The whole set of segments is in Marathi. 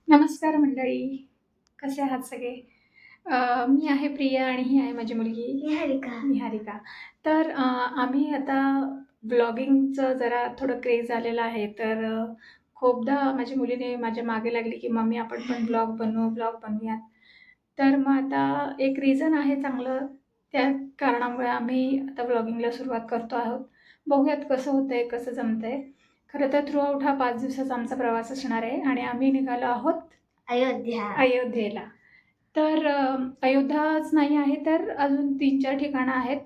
नमस्कार मंडळी, कसे आहात सगळे? मी आहे प्रिया आणि ही आहे माझी मुलगी निहारिका. तर आम्ही आता ब्लॉगिंगचं जरा थोडं क्रेज आलेलं आहे. तर खूपदा माझ्या मुलीने माझ्या मागे लागली, की "मम्मी आपण पण ब्लॉग बनवू, ब्लॉग बनवूयात." तर मग आता एक रिझन आहे चांगलं, त्या कारणामुळे आम्ही आता ब्लॉगिंगला सुरुवात करतो आहोत. बघूयात कसं होतंय, कसं जमतंय. खरं तर थ्रू आउट हा 5 दिवसाचा आमचा प्रवास असणार आहे आणि आम्ही निघालो आहोत अयोध्येला. तर अयोध्याच नाही आहे, तर अजून 3-4 ठिकाणं आहेत.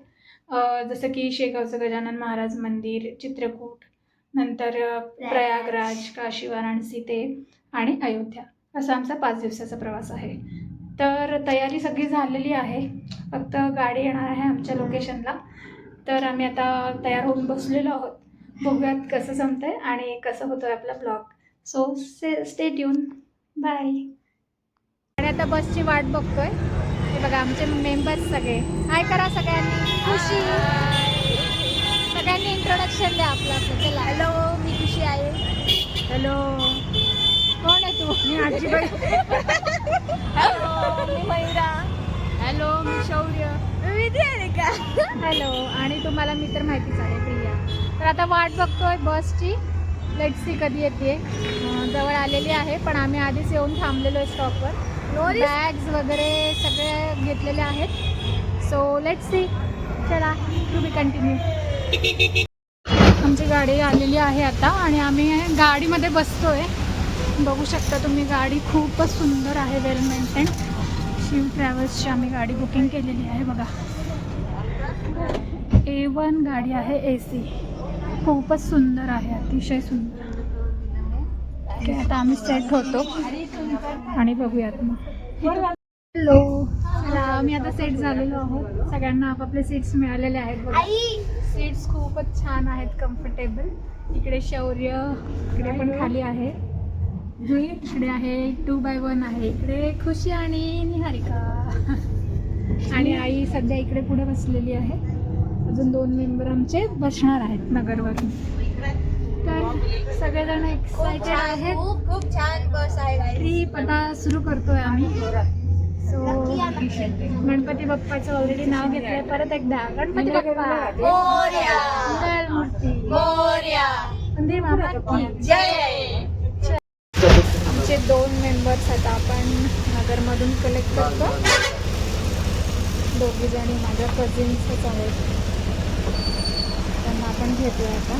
जसं की शेगावचं गजानन महाराज मंदिर, चित्रकूट, नंतर प्रयागराज, काशी, वाराणसी ते आणि अयोध्या. असा आमचा 5 दिवसाचा प्रवास आहे. तर तयारी सगळी झालेली आहे. फक्त गाडी येणार आहे आमच्या लोकेशनला. तर आम्ही आता तयार होऊन बसलेलो आहोत. बघूयात कसं जमतंय आणि कसं होतोय आपला blog. So stay tune. Bye. आणि आता बसची वाट बघतोय. हे बघा आमचे मेंबर्स सगळे. हाय करा सगळ्यांनी. खुशी. सगळ्यांनी इंट्रोडक्शन द्या आपलं आपलं. चला. हॅलो, मी खुशी आहे. हॅलो. कोण आहे तू? मी आजीबाई. हॅलो, मी मैरा. हॅलो, मी शौर्य. मी विधी आहे का? हॅलो. आणि तुम्हाला मी तर माहितीच आहे, प्रिया. तर आता वाट बघतोय बसची. लेट्स सी कधी येते. जवळ आलेली आहे, पण आम्ही आधीच येऊन थांबलेलो आहे स्टॉपवर. बॅग्स वगैरे सगळे घेतलेले आहेत. So let's see. चला, टू बी कंटिन्यू. आमची गाडी आलेली आहे आता आणि आम्ही गाडीमध्ये बसतोय. बघू शकता तुम्ही, गाडी खूपच सुंदर आहे, वेल मेंटेन. शिव ट्रॅव्हल्सची आम्ही गाडी बुकिंग केलेली आहे बघा. A1 गाडी आहे, AC. खूपच सुंदर आहे, अतिशय सुंदर. ओके, आता आम्ही सेट होतो आणि बघूयात मग. हॅलो. आम्ही आता सेट झालेलो आहोत. सगळ्यांना आपापले सीट्स मिळालेले आहेत बघा. सीट्स खूपच छान आहेत, कम्फर्टेबल. इकडे शौर्य, इकडे पण खाली आहे. इकडे आहे 2x1 आहे. इकडे खुशी आणि निहारिका आणि आई सध्या इकडे पुढे बसलेली आहे. अजून 2 मेंबर आमचे बसणार आहेत नगरवरून. तर सगळेजण एक्सायटेड आहेत. खूप छान बस आहे. ट्रिप आता सुरू करतोय आम्ही. सो गणपती बाप्पाचं ऑलरेडी नाव घेतलंय. परत एकदा गणपती बाप्पा मोरया, मंगलमूर्ती, मोरया, मंदिर मामा की जय. आमचे 2 मेंबर्स आता आपण नगरमधून कलेक्ट करतो. दोघी जणी माझ्या कझिन्सच आहेत, त्यांना आपण घेतलं आता.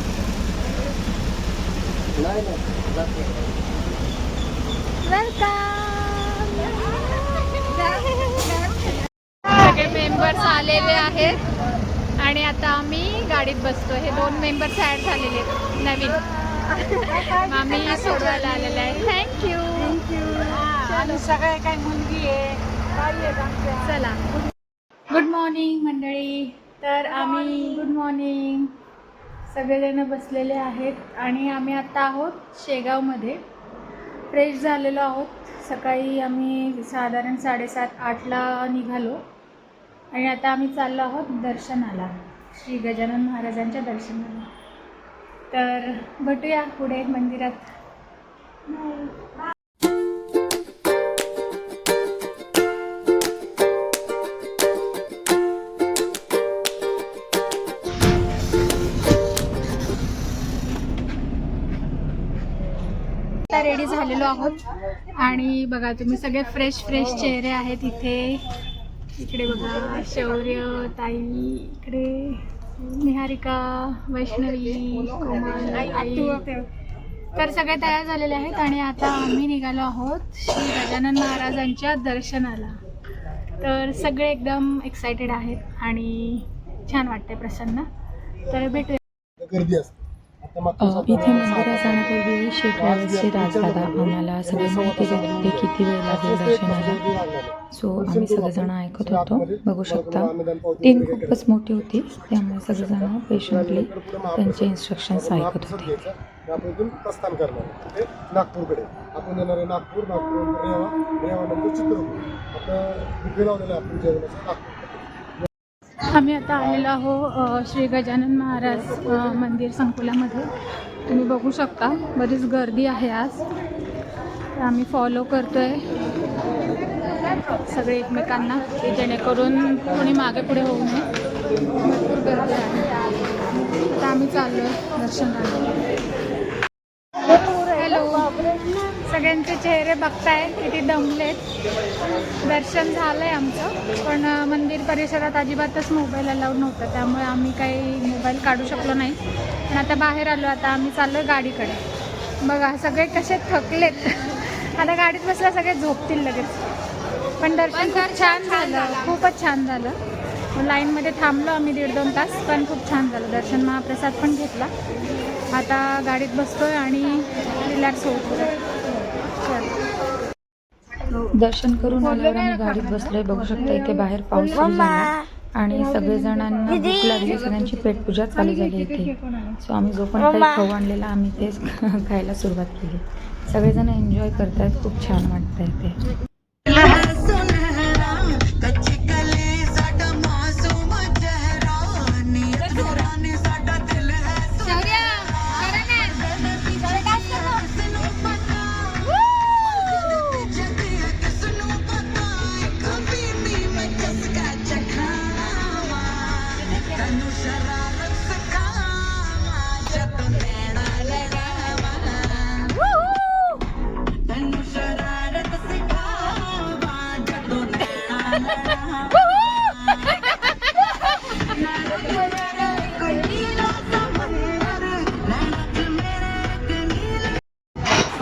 सगळे मेंबर्स आलेले आहेत आणि आता आम्ही गाडीत बसतो. हे 2 मेंबर्स ॲड झालेले आहेत नवीन. आम्ही सोडवायला आलेले आहे. थँक्यू. सगळे काही मुलगी आहे. चला. गुड मॉर्निंग मंडळी. तर आम्ही गुड मॉर्निंग. सगळेजण बसलेले आहेत आणि आम्ही आता आहोत शेगावमध्ये. फ्रेश झालेलो आहोत. सकाळी आम्ही साधारण 7:30-8ला निघालो आणि आता आम्ही चाललो आहोत दर्शनाला, श्री गजानन महाराजांच्या दर्शनाला. तर भेटूया पुढे मंदिरात. रेडी झालेलो आहोत आणि बघा तुम्ही सगळे फ्रेश चेहरे आहेत इथे. इकडे बघा शौर्य, ताई, इकडे निहारिका, वैष्णवी, कोमल, आई. तर सगळे तयार झालेले आहेत आणि आता आम्ही निघालो आहोत श्री गजानन महाराजांच्या दर्शनाला. तर सगळे एकदम एक्सायटेड आहेत आणि छान वाटते, प्रसन्न. तर भेटूया. इथे मंदिरात जाण्यापूर्वी श्री ट्रॅव्हल्सचे राजदादा आम्हाला सगळी माहिती देत होते किती वेळ लागेल दर्शनाला. सो आम्ही सगळेजण ऐकत होतो. बघू शकता टीम खूपच मोठी होती, त्यामुळे सगळेजण पेशंटली त्यांचे इन्स्ट्रक्शन्स ऐकत होते. आपण प्रस्थान करणार ते नागपूरकडे. आपण येणार आहे नागपूर, रेवानंतर चित्रकूट. आता बुके लावलेलं आहे आपण जेवणाचं नागपूर. आम्ही आता आलेलो आहो श्री गजानन महाराज मंदिर संकुलामध्ये. तुम्ही बघू शकता बरीच गर्दी आहे आज. तर आम्ही फॉलो करतोय सगळे एकमेकांना की जेणेकरून कोणी मागे पुढे होऊ नये. भरपूर गर्दी आहे. तर आम्ही चाललो आहे दर्शनाला. हॅलो, सगळ्यांचे चेहरे बघताय किती दमलेत. दर्शन झालं आहे आमचं, पण मंदिर परिसरात अजिबातच मोबाईल अलाउड नव्हतं, त्यामुळे आम्ही काही मोबाईल काढू शकलो नाही. पण आता बाहेर आलो. आता आम्ही चाललो आहे गाडीकडे. बघा सगळे कसे थकलेत. आता गाडीत बसला सगळे झोपतील लगेच. पण दर्शन खूप छान झालं, खूपच छान झालं. लाईनमध्ये थांबलो आम्ही 1.5-2 तास, पण खूप छान झालं दर्शन. महाप्रसाद पण घेतला. आता गाडीत बसतोय आणि रिलॅक्स होतो. दर्शन करून आल्यावर आम्ही गाडीत बसलोय. बघू शकता इथे बाहेर पाऊस सुरू झाला आणि सगळेजणांना भूक लागली. सगळ्यांची पेटपूजा चालू झाली इथे. सो आम्ही जो पण काही खाऊ आणलेला आम्ही तेच खायला सुरुवात केली. सगळेजण एन्जॉय करतायत. खूप छान वाटतंय इथे.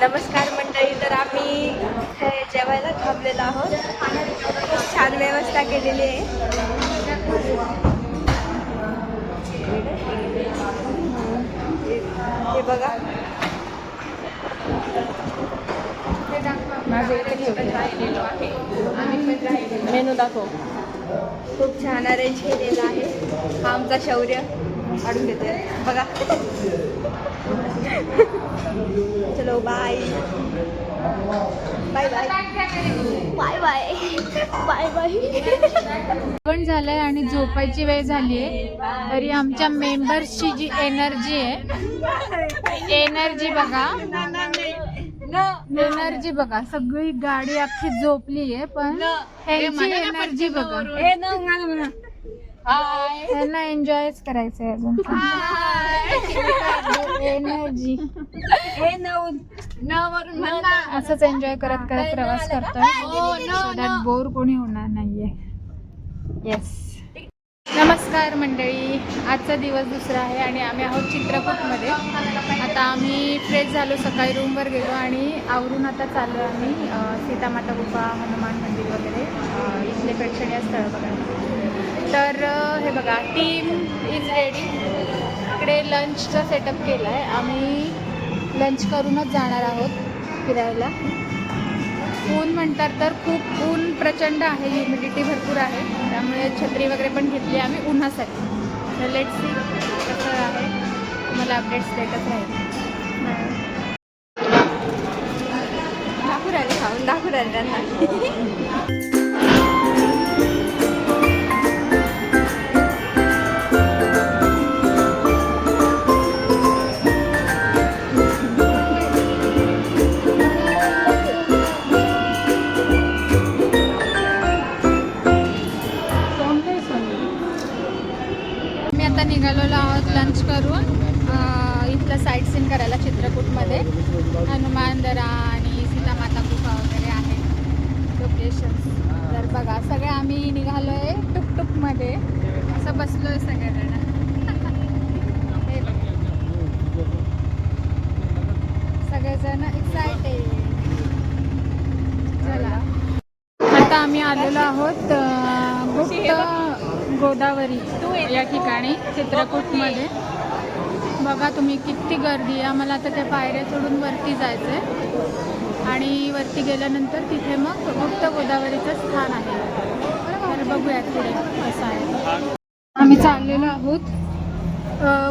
नमस्कार मंडळी. तर आम्ही इथे जेवायला थांबलेलो आहोत. खूप छान व्यवस्था केलेली आहे. हे बघा, मेनू दाखव. खूप छान अरेंज केलेला आहे. हा आमचा शौर्य काढून घेतोय बघा. चलो bye bye bye bye bye bye bye. पण झालंय आणि झोपायची वेळ झाली आहे. तरी आमच्या मेंबर्सची जी एनर्जी आहे, एनर्जी बघा, एनर्जी बघा. सगळी गाडी अख्खी झोपली आहे, पण त्यांची एनर्जी बघा. त्यांना एन्जॉयच करायचं आहे अजून. एनर्जी असंच एन्जॉय करत करत प्रवास करतोय. सो दॅट बोर कोणी होणार नाहीये. येस. नमस्कार मंडळी. आजचा दिवस दुसरा आहे आणि आम्ही आहोत चित्रकूटमध्ये. आता आम्ही फ्रेश झालो, सकाळी रूमवर गेलो आणि आवरून आता चाललो आम्ही सीतामाता गुफा, हनुमान मंदिर वगैरे इथले प्रेक्षणीय स्थळ बघायला. तर हे बघा, टीम इज रेडी. इकडे लंचचा सेटअप केला आहे. आम्ही लंच करूनच जाणार आहोत फिरायला. ऊन म्हणतात तर खूप ऊन प्रचंड आहे, ह्युमिडिटी भरपूर आहे, त्यामुळे छत्री वगैरे पण घेतली आम्ही उन्हासाठी. तर लेट्स सी कसं आहे, तुम्हाला अपडेट्स देतच राहील. दाखवू राहिले, खाऊन दाखवू राहिले त्यांना. आता निघालेलो आहोत लंच करून इथलं साईट सीन करायला चित्रकूटमध्ये. हनुमानदरा आणि सीतामाता गुफा वगैरे आहे लोकेशन्स. तर बघा, सगळे आम्ही निघालो आहे टुकटुकमध्ये. असं बसलो आहे सगळेजण. सगळेजण एक्सायटेड. चला, आता आम्ही आलेलो आहोत गुप्त गोदावरी या ठिकाणी चित्रकूटमध्ये. बघा तुम्ही किती गर्दी आहे. आम्हाला आता त्या पायऱ्या चढून वरती जायचं आहे आणि वरती गेल्यानंतर तिथे मग गुप्त गोदावरीचं स्थान आहे. तर बघूयात पुढे कसं आहे. आम्ही चाललेलो आहोत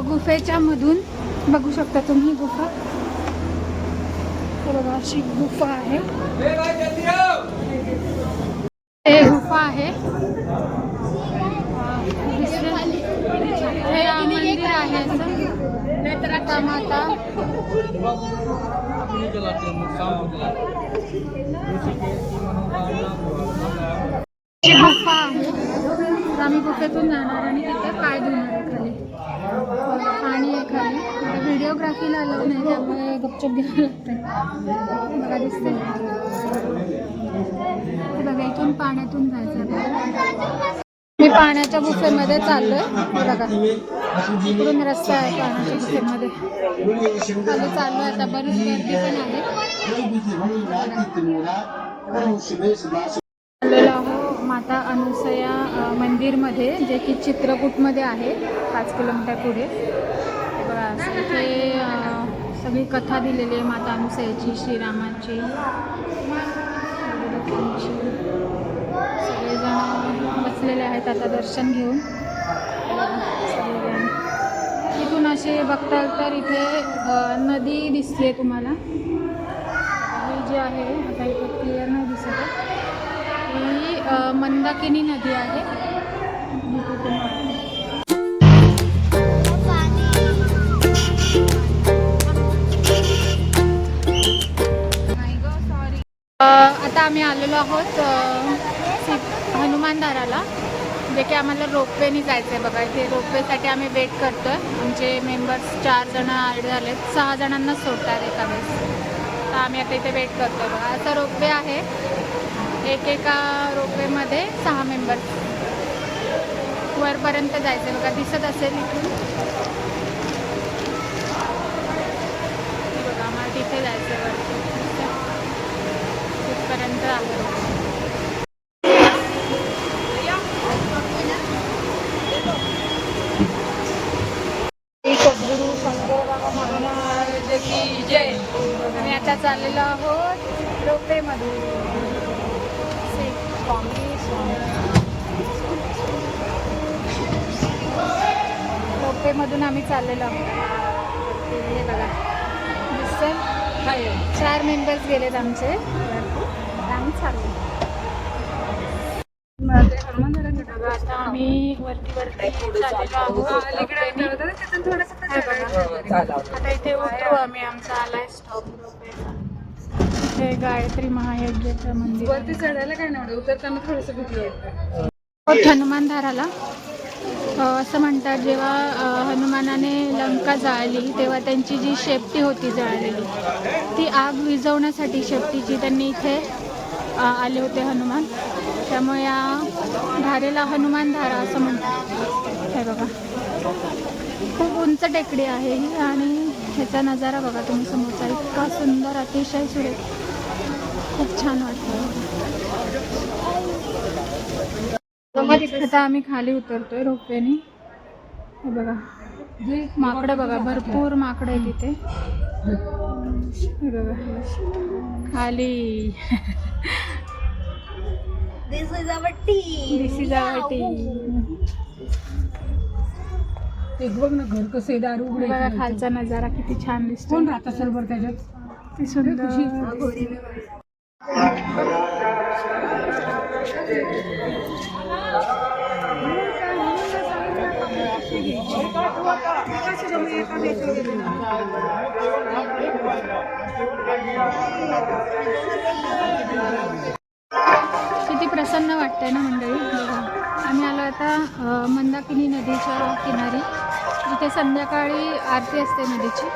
गुफेच्या मधून. बघू शकता तुम्ही गुफा. बघा, अशी गुफा आहे. हे गुफा आहे. हे मंदिर आहे असं. माता गुफा आहे, तर आम्ही गुफेतून जाणार आणि तिथे पाय धुणार आहे खाली. पाणी आहे खाली. आता व्हिडिओग्राफीला आलो नाही त्यामुळे गपचूप घ्यावं लागतं. बघा दिसते, बघा इथून पाण्यातून जायचं आहे. मी पाण्याच्या गुफेमध्ये चाललोय. बघा इकडून रस्ता आहे पाण्याच्या गुफेमध्ये. खाली चाललोय आता. बरीच गर्दी पण आहे. आलेलो आहो माता अनुसया मंदिरमध्ये, जे की चित्रकूटमध्ये आहे 5 किलोमीटर पुढे. बघा इथे सगळी कथा दिलेली आहे माता अनुसयाची, श्रीरामाची. सगळेजण बसलेले आहेत आता दर्शन घेऊन. सगळेजण इथून असे बघताल तर इथे नदी दिसते तुम्हाला. ही जी आहे आता इथे क्लिअर नाही दिसत आहे. ही मंदाकिनी नदी आहे. आता आम्ही आलेलो आहोत हनुमानधाराला, जे की आम्हाला रोपवेने जायचं आहे. बघा इथे रोपवेसाठी आम्ही वेट करतो आहे. आमचे मेंबर्स 4 जण ॲड झालेत. 6 जणांनाच सोडतात एका वेळेस. तर आम्ही आता इथे वेट करतो आहे. बघा असं रोपवे आहे. एकेका रोपवेमध्ये 6 मेंबर्स. वरपर्यंत जायचं आहे. बघा दिसत असेल इथून. बघा आम्हाला तिथे जायचं आहे वरती. तिथपर्यंत आहे. आम्ही आता चाललेलो आहोत रोपवेमधून. रोपवेमधून आम्ही चाललेलो आहोत. हे बघा दिसतंय. 4 मेंबर्स गेलेत आमचे. आम्ही चाललो. आता आम्ही वरती चाललेलो आहोत. आता इथे उतरू आम्ही. आमचा आलाय स्टॉप. हे गायत्री महायज्ञाचं मंदिर. वरती चढायला काय नाही, उतरताना थोडंसं भीती वाटतं. हनुमानधाराला असं म्हणतात, जेव्हा हनुमानाने लंका जाळली तेव्हा त्यांची जी शेपटी होती जळलेली, ती आग विझवण्यासाठी शेपटीची त्यांनी इथे आले होते हनुमान. त्यामुळे या धारेला हनुमानधारा असं म्हणतात. हे बघा खूप उंच टेकडी आहे ही. आणि ह्याचा नजारा बघा तुम्ही समोरचा. इतका सुंदर, अतिशय सुरेख, खूप छान वाटतं. आता आम्ही खाली उतरतोय रोपवेने. हे बघा माकडं बघा, भरपूर माकडं आहे तिथे. हे बघा खाली. This is our tea. This is our tea. एक बघ ना घर कसं आहे, दारू उघडे. बघा खालचा नजारा किती छान दिसतो. कोण राहता सरभर त्याच्यात? किती सुंदर. किती प्रसन्न वाटतंय ना मंडळी. बघा आम्ही आलो आता मंदाकिनी नदीच्या किनारी, जिथे संध्याकाळी आरती असते नदीची.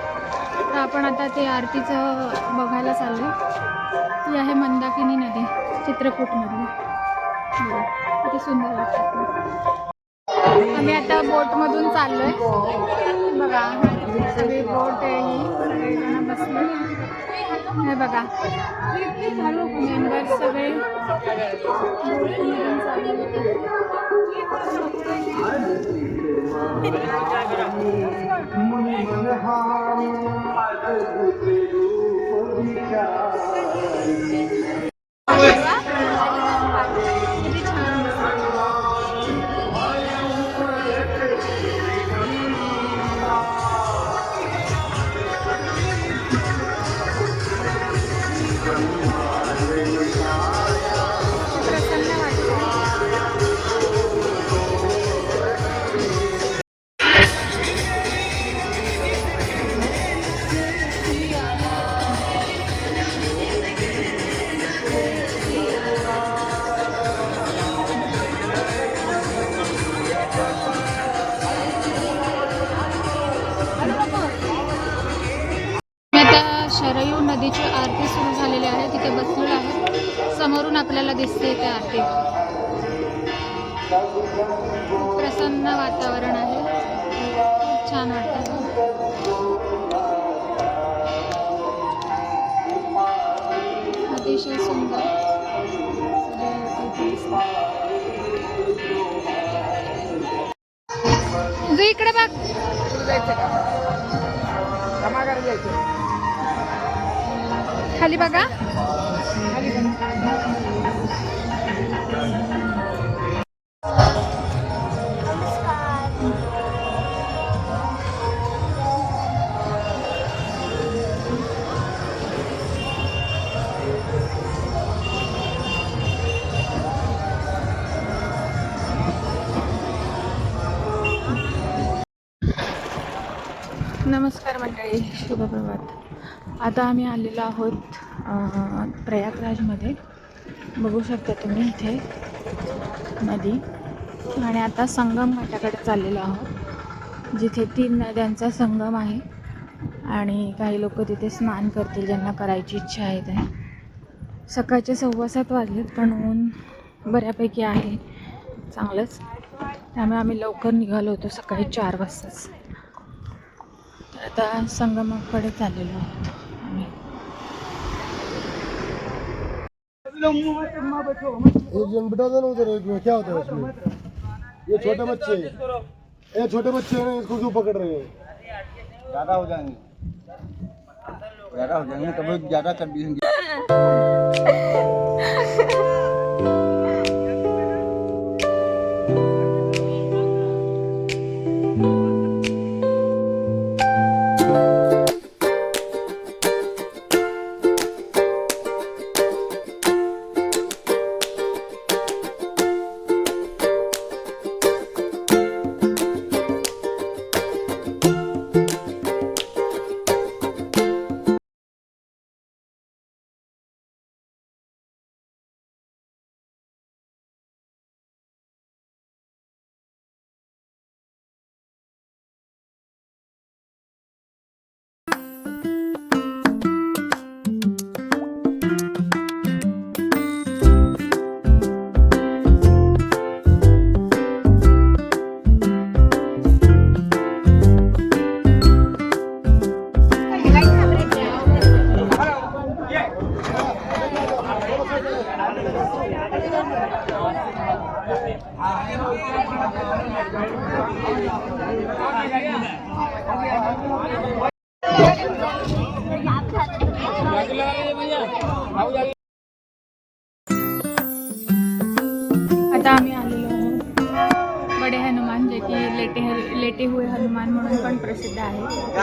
तर आपण आता ते आरतीचं बघायला चाललो. ती आहे मंदाकिनी नदी चित्रकूटमधली. बघा किती सुंदर वाटतात. आम्ही आता बोटमधून चाललो आहे. बघा सगळी बोट आहे ही, सगळेजण बसले. हे बघा मेंबर्स सगळे बोटमधून चालले. किती छान. प्रसन्न वाटतं. इथे बसलेलो आहे. समोरून आपल्याला दिसते ते आरती. खूप प्रसन्न वातावरण आहे. खूप छान वाटतं. अतिशय सुंदर जो इकडे बघ. खाली बघा. नमस्कार मंडळी, शुभप्रभात. आता आम्ही आलेलो आहोत प्रयागराजमध्ये. बघू शकता तुम्ही इथे नदी, आणि आता संगम घाटाकडे चाललेलो आहोत, जिथे 3 नद्यांचा संगम आहे. आणि काही लोक तिथे स्नान करतील, ज्यांना करायची इच्छा आहे ते. सकाळचे 6:15 वाजलेत, पण ऊन बऱ्यापैकी आहे, चांगलंच. त्यामुळे आम्ही लवकर निघालो होतो, सकाळी 4 वाजताच. आता संगमाकडे चाललेलो आहोत आम्ही. एक जन बिठा दो ना उधर, एक क्या होता है इसमें? ये छोटे बच्चे, ये छोटे बच्चे हैं, इसको क्यों पकड़ रहे हैं? ज़्यादा हो जाएंगे तो बहुत ज़्यादा कर दिएंगे। आता आम्ही आलेलो आहोत बडे हनुमान, जे की लेटे हुए हनुमान म्हणून पण प्रसिद्ध आहे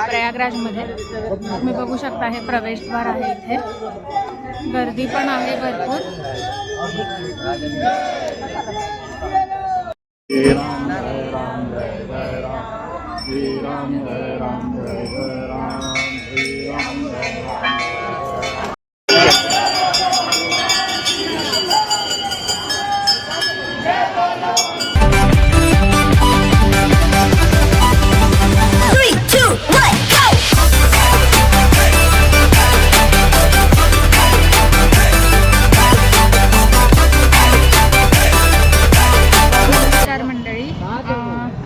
प्रयागराजमध्ये. तुम्ही बघू शकता, हे प्रवेशद्वार आहे. इथे गर्दी पण आहे भरपूर. श्री राम जय राम जय जय राम, श्री राम जय राम जय जय राम, श्री राम जय राम.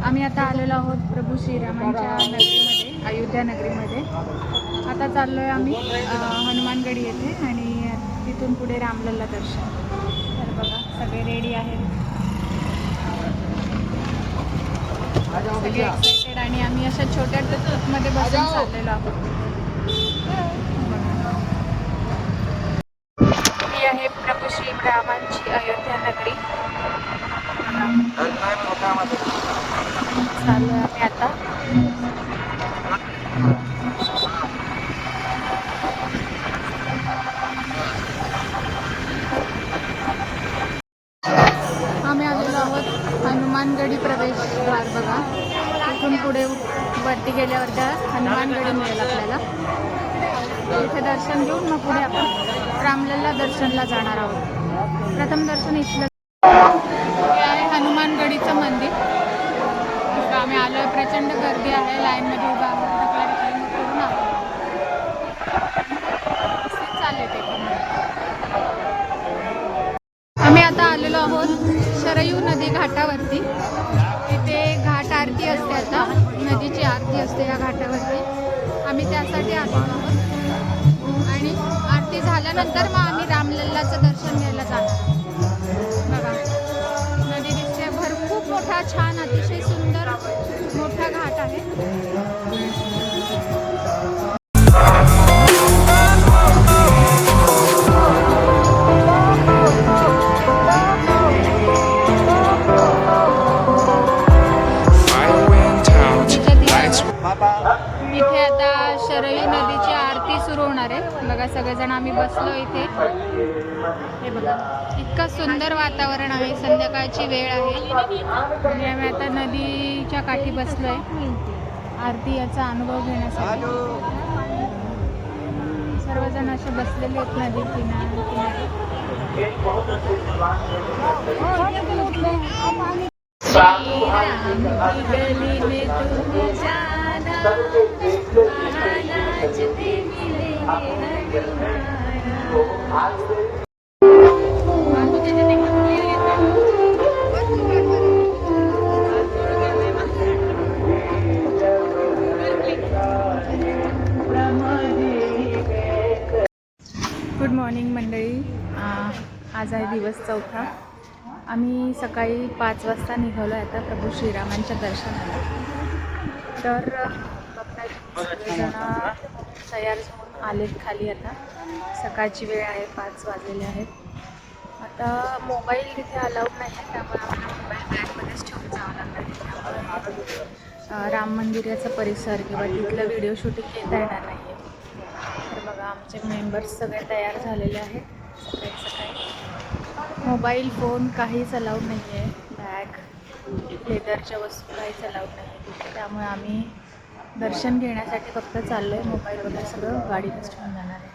आम्ही आता आलेलो आहोत प्रभू श्रीरामांच्या नगरीमध्ये, अयोध्या नगरीमध्ये. आता चाललो आहे आम्ही हनुमानगडी येथे, आणि तिथून पुढे रामलल्ला दर्शन. तर बघा, सगळे रेडी आहेत, सगळे एक्सायटेड. आणि आम्ही अशा छोट्या ट्रिपमध्ये बसून चाललेलो आहोत. ही आहे प्रभू श्रीरामांची अयोध्या नगरी. चालू आहे आम्ही आता. आम्ही आलेलो आहोत हनुमानगडी प्रवेशद्वार. बघा, तिथून पुढे वरती गेल्यावर त्या हनुमानगडी मिळेल आपल्याला. इथे दर्शन घेऊन मग पुढे आपण रामलल्ला दर्शनला जाणार आहोत. प्रथम दर्शन इथलं आहे हनुमानगडीचं मंदिर. आम्ही आलो आहे, प्रचंड गर्दी आहे, लाईनमध्ये उभा आहोत. करून आलो चालले ते पण. आहोत शरयू नदी घाटावरती. इथे घाट आरती असते, आता नदीची आरती असते या घाटावरती. आम्ही त्यासाठी आलो आहोत आणि आरती झाल्यानंतर मग आम्ही रामलल्लाचं दर्शन घ्यायला जाणार. बघा नदी दिसते, खूप मोठा, छान, अतिशय सुंदर मोठा घाट आहे. इथे आता शरयू नदीची आरती सुरू होणार आहे. बघा सगळेजण आम्ही बसलो इथे. हे बघा इतकं सुंदर वातावरण आहे, संध्याकाळची वेळ आहे आणि आम्ही आता नदीच्या काठी बसलोय आरती याचा अनुभव घेण्यासाठी. सर्वजण असे बसलेले आहेत नदी किनारी. गुड मॉर्निंग मंडळी. आज आहे दिवस 4. आम्ही सकाळी 5 वाजता निघालो आहे आता प्रभू श्रीरामांच्या दर्शनाला. तर सगळेजण तयार होऊन आलेत खाली. आता सकाळची वेळ आहे, 5 वाजलेले आहेत. आता मोबाईल तिथे अलाउड नाही आहे, त्यामुळे आम्हाला मोबाईल बॅगमध्येच ठेवून जावं लागणार आहे. राम मंदिराचा परिसर किंवा तिथलं व्हिडिओ शूटिंग घेता येणार नाही आहे. तर बघा आमचे मेंबर्स सगळे तयार झालेले आहेत. सकाळी मोबाईल, फोन काहीच अलाउड नाही आहे. बॅग, लेदरच्या वस्तू काहीच अलाउड नाही आहे. त्यामुळे आम्ही दर्शन घेण्यासाठी फक्त चाललो आहे. मोबाईल वगैरे सगळं गाडीतच ठेवून जाणार आहे.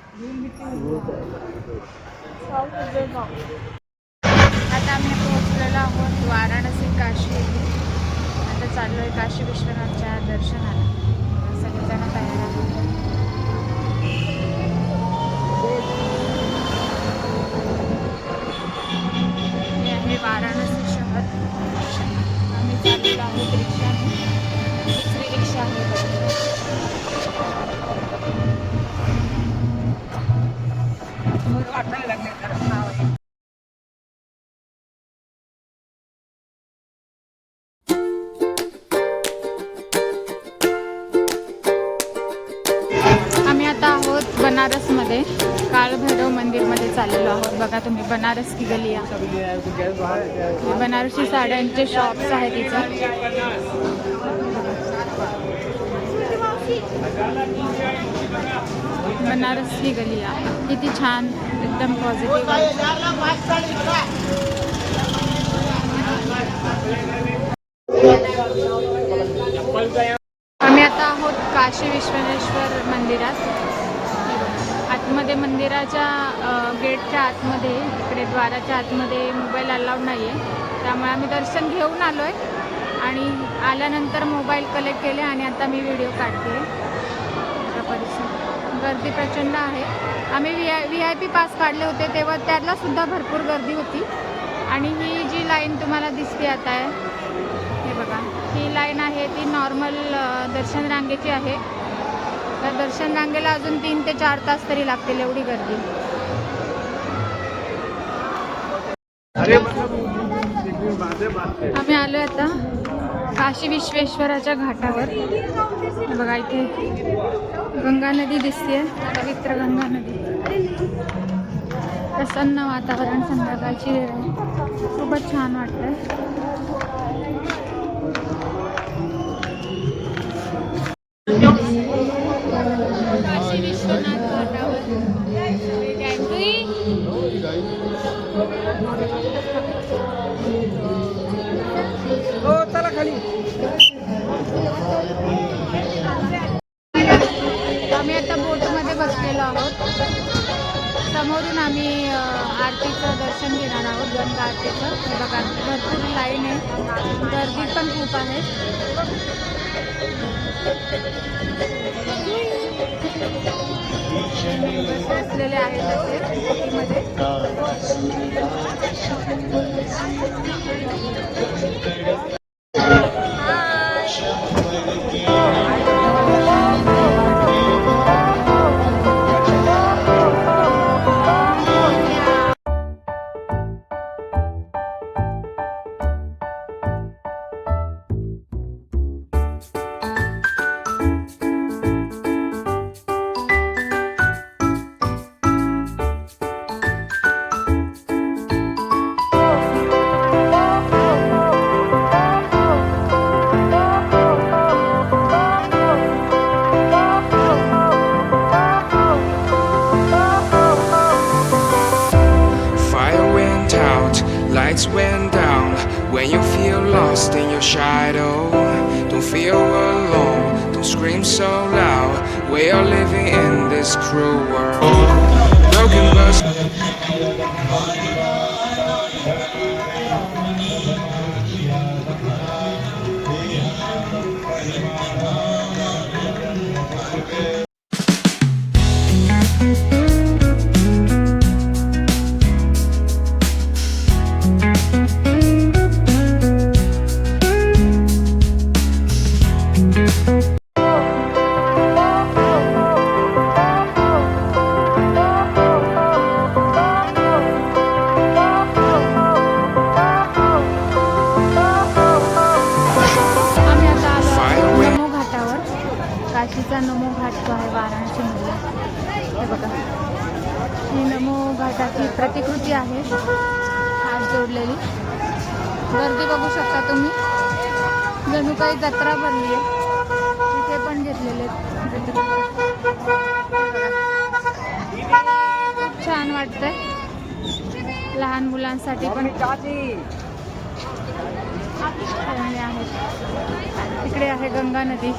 आता आम्ही पोहोचलेलो आहोत वाराणसी, काशी येथे. आता चाललो आहे काशी विश्वनाथच्या दर्शनाला. सगळेजण तयार आहेत. हे आहे वाराणसी शहर. आम्ही चाललेलो आहोत रिक्षाने. दुसरी रिक्षा आहे. आम्ही आता आहोत बनारसमध्ये, काळभैरव मंदिरमध्ये चाललेलो आहोत. बघा तुम्ही, बनारस की गलिया. बनारसी साड्यांचे शॉप्स आहेत इथे. बनारस की गलिया किती छान, एकदम पॉझिटिव्ह. आम्ही आता आहोत काशी विश्वेश्वर मंदिरात. आतमध्ये मंदिराच्या गेटच्या आतमध्ये, इकडे द्वाराच्या आतमध्ये मोबाईल अलाउड नाही आहे. त्यामुळे आम्ही दर्शन घेऊन आलो आहे आणि आल्यानंतर मोबाईल कलेक्ट केले आणि आता मी व्हिडिओ काढते. परिसर गर्दी प्रचंड आहे. आम्ही VIP पास काढले होते तेव्हा त्यालासुद्धा भरपूर गर्दी होती. आणि ही जी लाईन तुम्हाला दिसते आता आहे, हे बघा, ही लाईन आहे ती नॉर्मल दर्शन रांगेची आहे. तर दर्शन रांगेला अजून 3 ते 4 तास तरी लागतील, एवढी गर्दी. आम्ही आलो आता काशी विश्वेश्वराच्या घाटावर. बघा इथे गंगा नदी दिसते, पवित्र गंगा नदी. प्रसन्न वातावरण, संध्याकाळची वेळ आहे, खूपच छान वाटतंय. काशी विश्वनाथ घाटावर चला खाली. आम्ही आता बोटमध्ये बसलेलो आहोत. समोरून आम्ही आरतीचं दर्शन घेणार आहोत, गंगा आरतीचं. बघा भरपूर लाईन आहे, गर्दी पण खूप आहे. बसलेले आहेत असे बोटीमध्ये. Fire went out, lights went down. When you feel lost in your shadow, don't feel alone, don't scream so loud. We are living in this cruel world. Broken glass. आम्ही आता आलो नमो घाटावर. काशीचा नमो घाट जो आहे वाराणसीमध्ये. हे बघा, ही नमो घाटाची प्रतिकृती आहे, हात जोडलेली. गर्दी बघू शकता तुम्ही, जणू काही जत्रा भरली आहे. इथे पण घेतलेले आहेत. खूप छान वाटतंय. लहान मुलांसाठी पण खेळणे आहेत. तिकडे आहे गंगा नदी.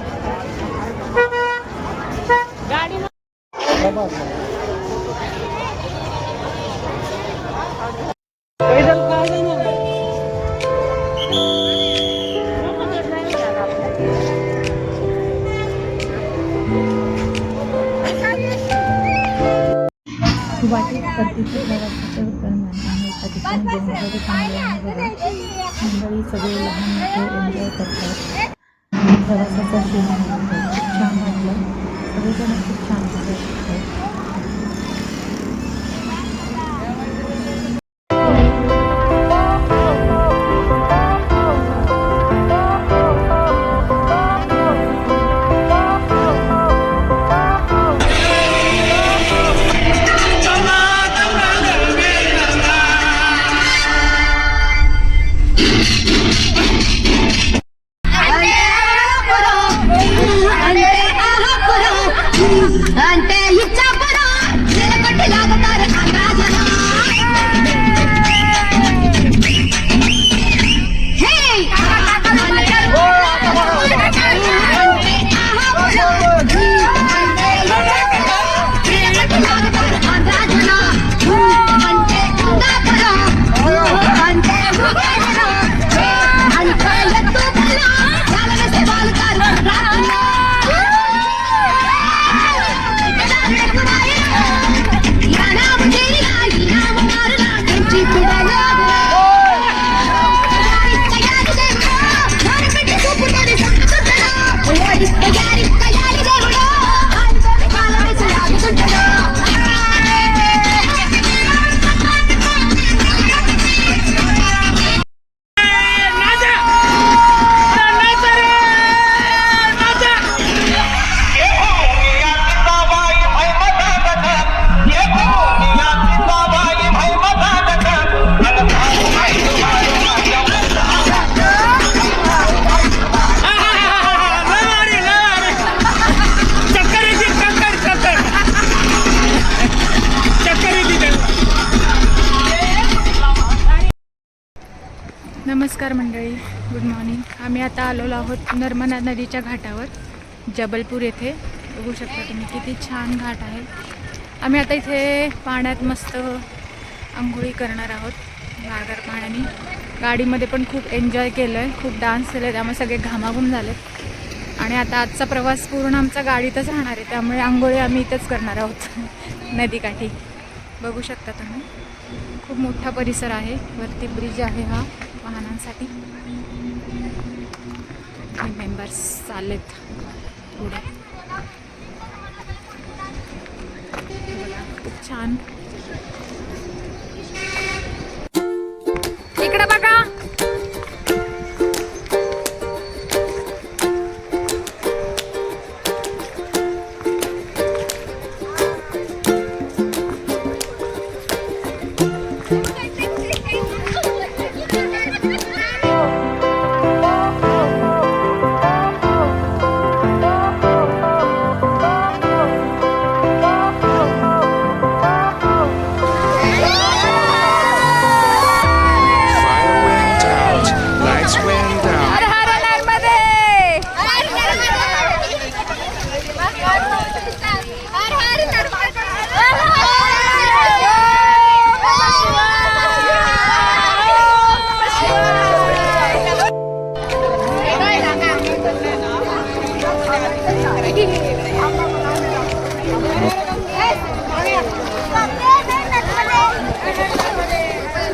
वाटेत परतीच्या प्रवासाच्या दरम्यान आम्ही एका ठिकाणी डोंगरावर थांबल्याने बघा मंडळी सगळे लहान मोठे एन्जॉय करतात. प्रवासाचा क्षण खूप छान वाटलं. सगळेजण खूप छान एन्जॉय करतात. नमस्कार मंडळी, गुड मॉर्निंग. आम्ही आता आलेलो आहोत नर्मदा नदीच्या घाटावर जबलपूर येथे. बघू शकता तुम्ही किती छान घाट आहे. आम्ही आता इथे पाण्यात मस्त आंघोळी करणार आहोत गारगार पाण्याने. गाडीमध्ये पण खूप एन्जॉय केलं आहे, खूप डान्स केले, त्यामुळे सगळे घामाघूम झाले. आणि आता आजचा प्रवास पूर्ण आमचा गाडीतच राहणार आहे, त्यामुळे आंघोळी आम्ही इथंच करणार आहोत नदीकाठी. बघू शकता तुम्ही, खूप मोठा परिसर आहे. वरती ब्रिज आहे हा वाहनांसाठी. मेंबर्स चाललेत पुढे. बघा, खूप छान. इकडे बघा. Fire went out, lights went down. हर हर नर्मदे.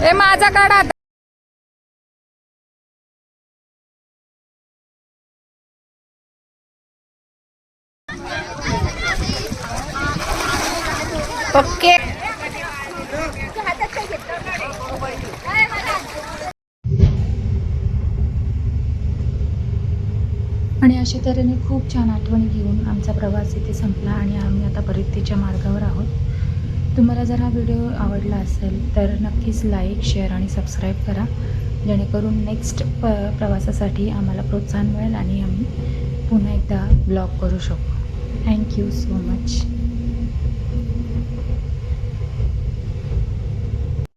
हे माझा काढा. ओके. आणि अशा तऱ्हेने खूप छान आठवणी घेऊन आमचा प्रवास इथे संपला आणि आम्ही आता परतीच्या मार्गावर आहोत. तुम्हाला जर हा व्हिडिओ आवडला असेल तर नक्कीच लाईक, शेअर आणि सबस्क्राईब करा, जेणेकरून नेक्स्ट प्रवासासाठी आम्हाला प्रोत्साहन मिळेल आणि आम्ही पुन्हा एकदा ब्लॉग करू शकू. Thank you so much.